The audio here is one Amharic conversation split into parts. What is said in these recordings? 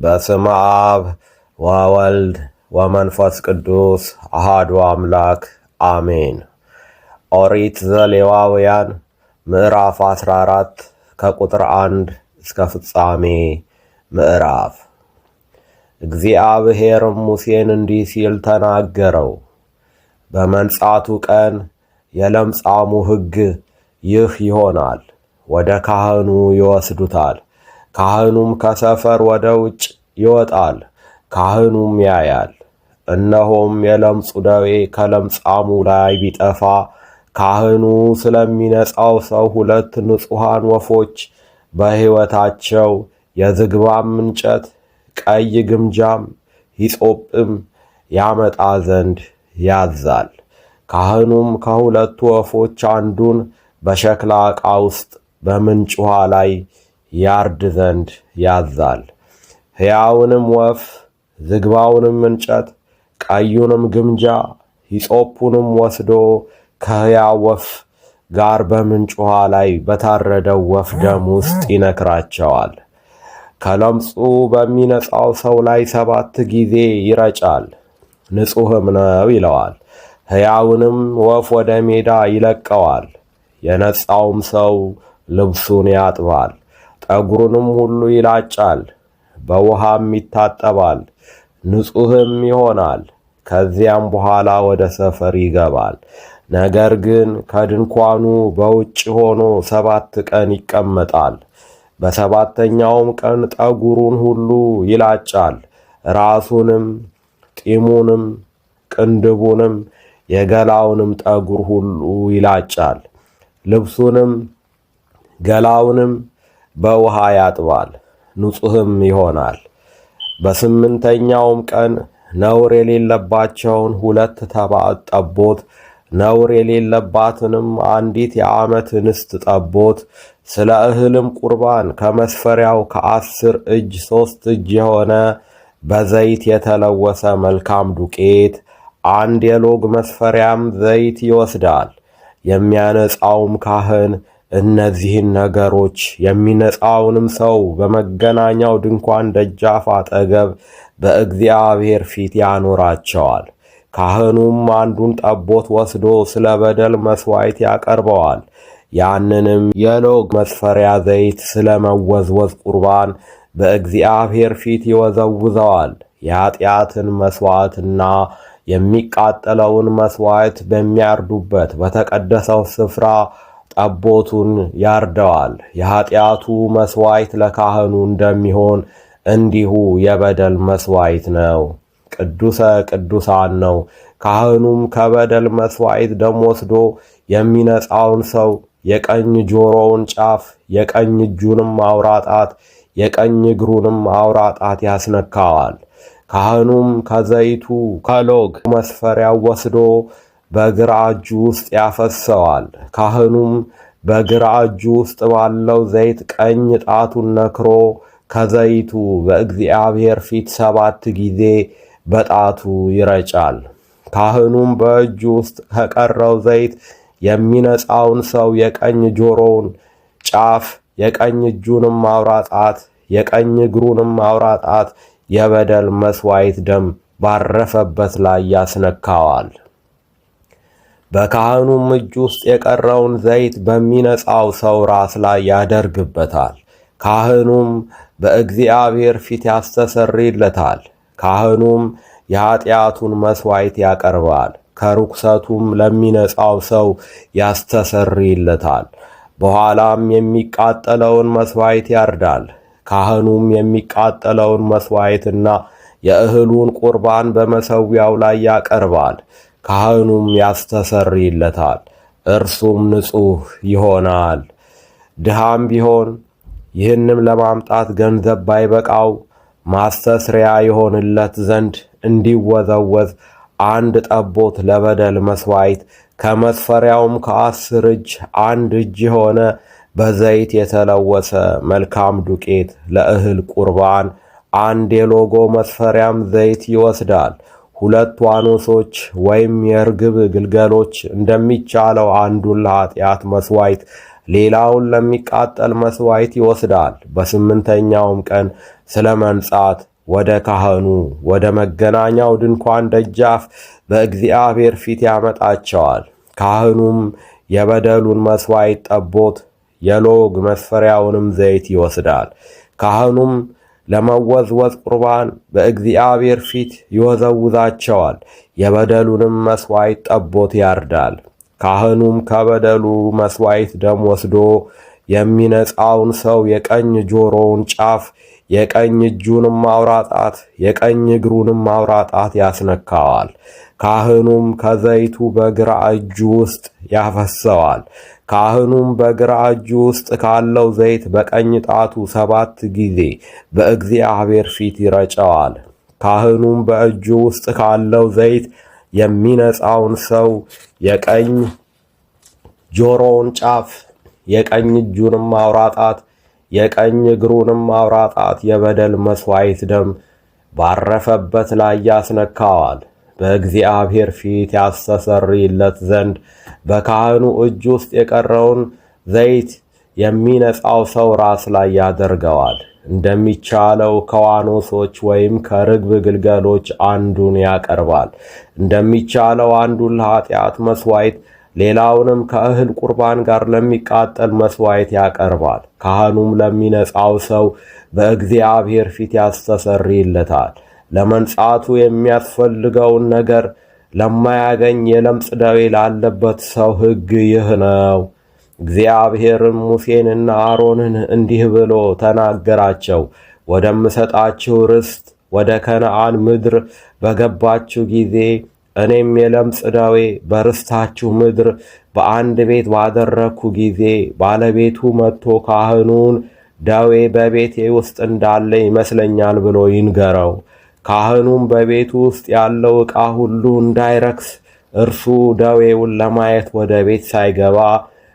በስመ አብ ወወልድ ወመንፈስ ቅዱስ አሐዱ አምላክ አሜን። ኦሪት ዘሌዋውያን ምዕራፍ 14 ከቁጥር 1 እስከ ፍጻሜ ምዕራፍ። እግዚአብሔርም ሙሴን እንዲህ ሲል ተናገረው። በመንጻቱ ቀን የለምጻሙ ሕግ ይህ ይሆናል። ወደ ካህኑ ይወስዱታል። ካህኑም ከሰፈር ወደ ውጭ ይወጣል። ካህኑም ያያል። እነሆም የለምጹ ደዌ ከለምጻሙ ላይ ቢጠፋ ካህኑ ስለሚነጻው ሰው 2 ንጹሐን ወፎች በሕይወታቸው የዝግባም እንጨት፣ ቀይ ግምጃም፣ ሂሶጵም ያመጣ ዘንድ ያዛል። ካህኑም ከ2 ወፎች አንዱን በሸክላ ዕቃ ውስጥ በምንጭ ውኃ ላይ ያርድ ዘንድ ያዛል። ሕያውንም ወፍ፣ ዝግባውንም እንጨት፣ ቀዩንም ግምጃ፣ ሂሶጱንም ወስዶ ከሕያው ወፍ ጋር በምንጭ ውኃ ላይ በታረደው ወፍ ደም ውስጥ ይነክራቸዋል። ከለምጹ በሚነጻው ሰው ላይ 7 ጊዜ ይረጫል፣ ንጹሕም ነው ይለዋል። ሕያውንም ወፍ ወደ ሜዳ ይለቀዋል። የነጻውም ሰው ልብሱን ያጥባል፣ ጠጉሩንም ሁሉ ይላጫል፣ በውሃም ይታጠባል፣ ንጹሕም ይሆናል። ከዚያም በኋላ ወደ ሰፈር ይገባል። ነገር ግን ከድንኳኑ በውጭ ሆኖ 7 ቀን ይቀመጣል። በሰባተኛውም ቀን ጠጉሩን ሁሉ ይላጫል፣ ራሱንም፣ ጢሙንም፣ ቅንድቡንም፣ የገላውንም ጠጉር ሁሉ ይላጫል። ልብሱንም ገላውንም በውሃ ያጥባል፣ ንጹሕም ይሆናል። በ8ኛውም ቀን ነውር የሌለባቸውን 2 ተባት ጠቦት፣ ነውር የሌለባትንም አንዲት የዓመት እንስት ጠቦት፣ ስለ እህልም ቁርባን ከመስፈሪያው ከ10 እጅ 3 እጅ የሆነ በዘይት የተለወሰ መልካም ዱቄት፣ 1 የሎግ መስፈሪያም ዘይት ይወስዳል። የሚያነጻውም ካህን እነዚህን ነገሮች የሚነጻውንም ሰው በመገናኛው ድንኳን ደጃፍ አጠገብ በእግዚአብሔር ፊት ያኖራቸዋል። ካህኑም አንዱን ጠቦት ወስዶ ስለ በደል መሥዋዕት ያቀርበዋል። ያንንም የሎግ መስፈሪያ ዘይት ስለ መወዝወዝ ቁርባን በእግዚአብሔር ፊት ይወዘውዘዋል። የኃጢአትን መሥዋዕትና የሚቃጠለውን መሥዋዕት በሚያርዱበት በተቀደሰው ስፍራ ጠቦቱን ያርደዋል። የኃጢአቱ መሥዋዕት ለካህኑ እንደሚሆን እንዲሁ የበደል መሥዋዕት ነው፣ ቅዱሰ ቅዱሳን ነው። ካህኑም ከበደል መሥዋዕት ደም ወስዶ የሚነጻውን ሰው የቀኝ ጆሮውን ጫፍ፣ የቀኝ እጁንም አውራ ጣት፣ የቀኝ እግሩንም አውራ ጣት ያስነካዋል። ካህኑም ከዘይቱ ከሎግ መስፈሪያው ወስዶ በግራ እጁ ውስጥ ያፈሰዋል። ካህኑም በግራ እጁ ውስጥ ባለው ዘይት ቀኝ ጣቱን ነክሮ ከዘይቱ በእግዚአብሔር ፊት 7 ጊዜ በጣቱ ይረጫል። ካህኑም በእጁ ውስጥ ከቀረው ዘይት የሚነጻውን ሰው የቀኝ ጆሮውን ጫፍ፣ የቀኝ እጁንም አውራ ጣት፣ የቀኝ እግሩንም አውራ ጣት የበደል መሥዋዕት ደም ባረፈበት ላይ ያስነካዋል። በካህኑም እጅ ውስጥ የቀረውን ዘይት በሚነጻው ሰው ራስ ላይ ያደርግበታል። ካህኑም በእግዚአብሔር ፊት ያስተሰርይለታል። ካህኑም የኃጢአቱን መሥዋዕት ያቀርባል፣ ከርኵሰቱም ለሚነጻው ሰው ያስተሰርይለታል። በኋላም የሚቃጠለውን መሥዋዕት ያርዳል። ካህኑም የሚቃጠለውን መሥዋዕትና የእህሉን ቁርባን በመሠዊያው ላይ ያቀርባል። ካህኑም ያስተሰርይለታል፣ እርሱም ንጹሕ ይሆናል። ድሃም ቢሆን ይህንም ለማምጣት ገንዘብ ባይበቃው ማስተስሪያ ይሆንለት ዘንድ እንዲወዘወዝ 1 ጠቦት ለበደል መሥዋዕት ከመስፈሪያውም ከ10 እጅ 1 እጅ የሆነ በዘይት የተለወሰ መልካም ዱቄት ለእህል ቁርባን 1 የሎጎ መስፈሪያም ዘይት ይወስዳል። 2 ዋኖሶች ወይም የርግብ ግልገሎች እንደሚቻለው አንዱን ለኃጢአት መሥዋዕት ሌላውን ለሚቃጠል መሥዋዕት ይወስዳል። በስምንተኛውም ቀን ስለ መንጻት ወደ ካህኑ ወደ መገናኛው ድንኳን ደጃፍ በእግዚአብሔር ፊት ያመጣቸዋል። ካህኑም የበደሉን መሥዋዕት ጠቦት የሎግ መስፈሪያውንም ዘይት ይወስዳል። ካህኑም ለመወዝወዝ ቁርባን በእግዚአብሔር ፊት ይወዘውዛቸዋል። የበደሉንም መሥዋዕት ጠቦት ያርዳል። ካህኑም ከበደሉ መሥዋዕት ደም ወስዶ የሚነጻውን ሰው የቀኝ ጆሮውን ጫፍ፣ የቀኝ እጁንም አውራ ጣት፣ የቀኝ እግሩንም አውራ ጣት ያስነካዋል። ካህኑም ከዘይቱ በግራ እጁ ውስጥ ያፈሰዋል። ካህኑም በግራ እጁ ውስጥ ካለው ዘይት በቀኝ ጣቱ 7 ጊዜ በእግዚአብሔር ፊት ይረጨዋል። ካህኑም በእጁ ውስጥ ካለው ዘይት የሚነጻውን ሰው የቀኝ ጆሮውን ጫፍ፣ የቀኝ እጁንም አውራ ጣት፣ የቀኝ እግሩንም አውራ ጣት የበደል መሥዋዕት ደም ባረፈበት ላይ ያስነካዋል። በእግዚአብሔር ፊት ያስተሰርይለት ዘንድ በካህኑ እጅ ውስጥ የቀረውን ዘይት የሚነጻው ሰው ራስ ላይ ያደርገዋል። እንደሚቻለው ከዋኖሶች ወይም ከርግብ ግልገሎች አንዱን ያቀርባል። እንደሚቻለው አንዱን ለኃጢአት መሥዋዕት፣ ሌላውንም ከእህል ቁርባን ጋር ለሚቃጠል መሥዋዕት ያቀርባል። ካህኑም ለሚነጻው ሰው በእግዚአብሔር ፊት ያስተሰርይለታል። ለመንጻቱ የሚያስፈልገውን ነገር ለማያገኝ የለምጽ ደዌ ላለበት ሰው ሕግ ይህ ነው። እግዚአብሔርም ሙሴንና አሮንን እንዲህ ብሎ ተናገራቸው። ወደምሰጣችሁ ርስት ወደ ከነዓን ምድር በገባችሁ ጊዜ እኔም የለምጽ ደዌ በርስታችሁ ምድር በአንድ ቤት ባደረግኩ ጊዜ ባለቤቱ መጥቶ ካህኑን ደዌ በቤቴ ውስጥ እንዳለ ይመስለኛል ብሎ ይንገረው። ካህኑም በቤቱ ውስጥ ያለው ዕቃ ሁሉ እንዳይረክስ እርሱ ደዌውን ለማየት ወደ ቤት ሳይገባ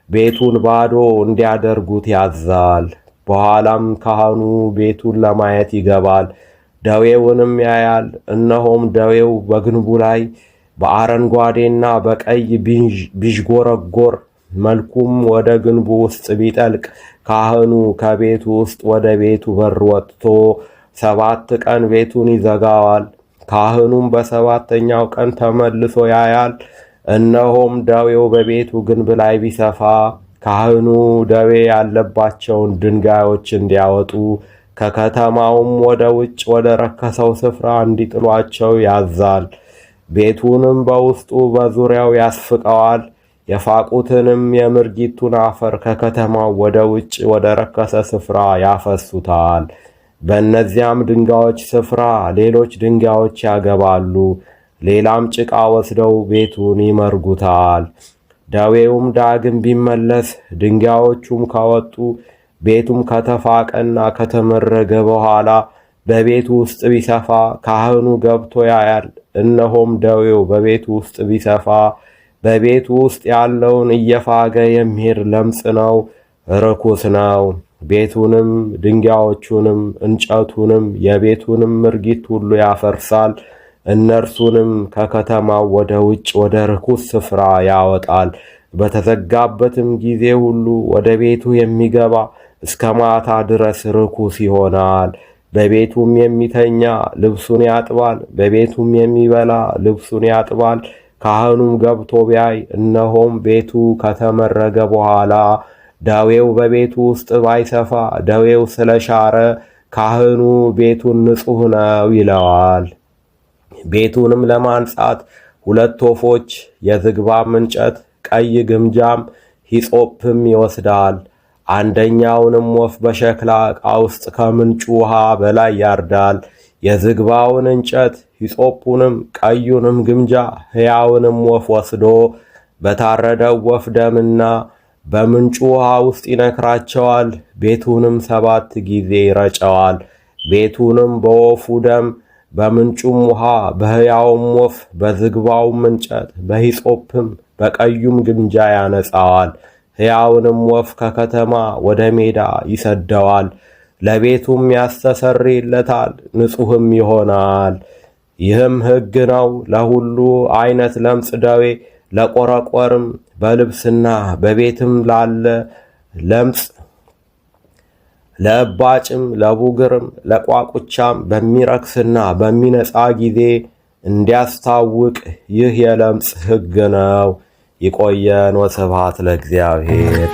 ቤቱን ባዶ እንዲያደርጉት ያዛል። በኋላም ካህኑ ቤቱን ለማየት ይገባል፣ ደዌውንም ያያል። እነሆም ደዌው በግንቡ ላይ በአረንጓዴና በቀይ ቢዥጎረጎር፣ መልኩም ወደ ግንቡ ውስጥ ቢጠልቅ ካህኑ ከቤቱ ውስጥ ወደ ቤቱ በር ወጥቶ 7 ቀን ቤቱን ይዘጋዋል። ካህኑም በሰባተኛው ቀን ተመልሶ ያያል። እነሆም ደዌው በቤቱ ግንብ ላይ ቢሰፋ ካህኑ ደዌ ያለባቸውን ድንጋዮች እንዲያወጡ ከከተማውም ወደ ውጭ ወደ ረከሰው ስፍራ እንዲጥሏቸው ያዛል። ቤቱንም በውስጡ በዙሪያው ያስፍቀዋል። የፋቁትንም የምርጊቱን አፈር ከከተማው ወደ ውጭ ወደ ረከሰ ስፍራ ያፈሱታል። በእነዚያም ድንጋዮች ስፍራ ሌሎች ድንጋዮች ያገባሉ። ሌላም ጭቃ ወስደው ቤቱን ይመርጉታል። ደዌውም ዳግም ቢመለስ ድንጋዮቹም ካወጡ ቤቱም ከተፋቀና ከተመረገ በኋላ በቤቱ ውስጥ ቢሰፋ ካህኑ ገብቶ ያያል። እነሆም ደዌው በቤቱ ውስጥ ቢሰፋ በቤቱ ውስጥ ያለውን እየፋገ የሚሄድ ለምጽ ነው፣ ርኩስ ነው። ቤቱንም ድንጋዮቹንም እንጨቱንም የቤቱንም ምርጊት ሁሉ ያፈርሳል። እነርሱንም ከከተማው ወደ ውጭ ወደ ርኩስ ስፍራ ያወጣል። በተዘጋበትም ጊዜ ሁሉ ወደ ቤቱ የሚገባ እስከ ማታ ድረስ ርኩስ ይሆናል። በቤቱም የሚተኛ ልብሱን ያጥባል፣ በቤቱም የሚበላ ልብሱን ያጥባል። ካህኑም ገብቶ ቢያይ እነሆም ቤቱ ከተመረገ በኋላ ደዌው በቤቱ ውስጥ ባይሰፋ ደዌው ስለሻረ ካህኑ ቤቱን ንጹሕ ነው ይለዋል። ቤቱንም ለማንጻት 2 ወፎች፣ የዝግባም እንጨት፣ ቀይ ግምጃም ሂጾፕም ይወስዳል። አንደኛውንም ወፍ በሸክላ ዕቃ ውስጥ ከምንጩ ውሃ በላይ ያርዳል። የዝግባውን እንጨት፣ ሂጾፑንም፣ ቀዩንም ግምጃ ሕያውንም ወፍ ወስዶ በታረደው ወፍ ደምና በምንጩ ውሃ ውስጥ ይነክራቸዋል። ቤቱንም 7 ጊዜ ይረጨዋል። ቤቱንም በወፉ ደም በምንጩም ውሃ በሕያውም ወፍ በዝግባውም እንጨት በሂጾፕም በቀዩም ግምጃ ያነጻዋል። ሕያውንም ወፍ ከከተማ ወደ ሜዳ ይሰደዋል። ለቤቱም ያስተሰርይለታል፣ ንጹሕም ይሆናል። ይህም ሕግ ነው ለሁሉ ዓይነት ለምጽ ደዌ፣ ለቆረቆርም፣ በልብስና በቤትም ላለ ለምጽ፣ ለእባጭም ለቡግርም ለቋቁቻም በሚረክስና በሚነጻ ጊዜ እንዲያስታውቅ ይህ የለምጽ ሕግ ነው። ይቆየን። ወስብሐት ለእግዚአብሔር።